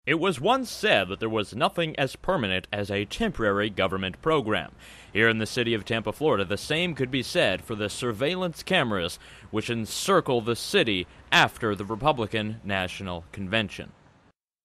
It was once said that there was nothing as permanent as a temporary government program. Here in the city of Tampa, Florida, the same could be said for the surveillance cameras which encircle the city after the Republican National Convention.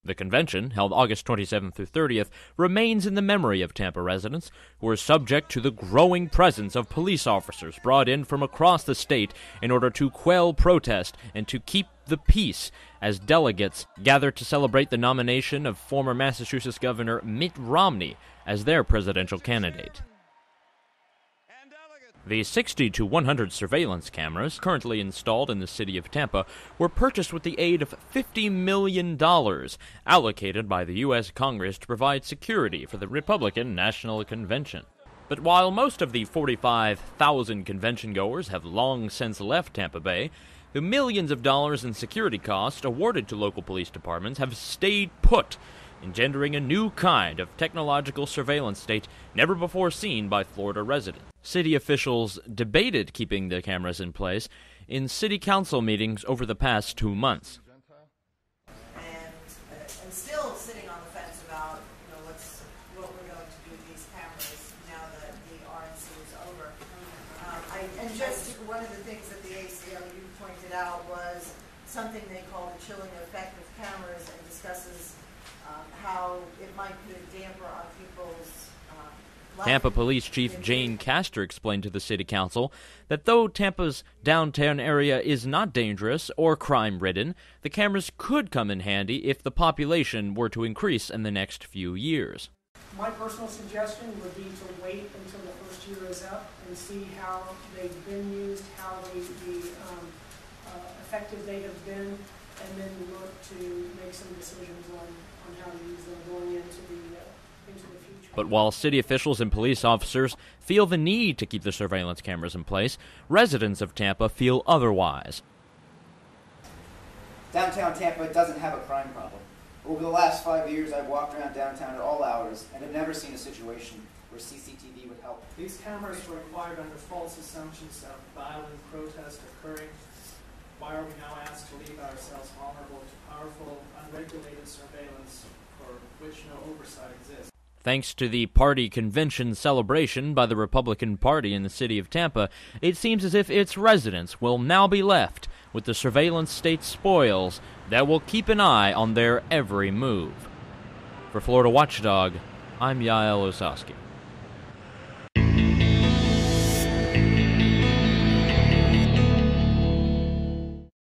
The convention, held August 27th through 30th, remains in the memory of Tampa residents who are subject to the growing presence of police officers brought in from across the state in order to quell protest and to keep the peace as delegates gather to celebrate the nomination of former Massachusetts Governor Mitt Romney as their presidential candidate. The 60 to 100 surveillance cameras currently installed in the city of Tampa were purchased with the aid of $50 million allocated by the U.S. Congress to provide security for the Republican National Convention. But while most of the 45,000 convention-goers have long since left Tampa Bay, the millions of dollars in security costs awarded to local police departments have stayed put, engendering a new kind of technological surveillance state never before seen by Florida residents. City officials debated keeping the cameras in place in city council meetings over the past 2 months. And still sitting on the fence about what we're going to do with these cameras now that the RNC is over. And just one of the things that the ACLU pointed out was something they call the chilling effect of cameras, and discusses how it might put a damper on people's Tampa Police Chief Jane Castor explained to the City Council that though Tampa's downtown area is not dangerous or crime-ridden, the cameras could come in handy if the population were to increase in the next few years. My personal suggestion would be to wait until the first year is up and see how they've been used, how effective they have been, and then look to make some decisions on how to use them going into the future. But while city officials and police officers feel the need to keep the surveillance cameras in place, residents of Tampa feel otherwise. Downtown Tampa doesn't have a crime problem. Over the last 5 years, I've walked around downtown at all hours and have never seen a situation where CCTV would help. These cameras were acquired under false assumptions of violent protest occurring. Why are we now asked to leave ourselves vulnerable to powerful, unregulated surveillance for which no oversight exists? Thanks to the party convention celebration by the Republican Party in the city of Tampa, it seems as if its residents will now be left with the surveillance state spoils that will keep an eye on their every move. For Florida Watchdog, I'm Yael Osowski.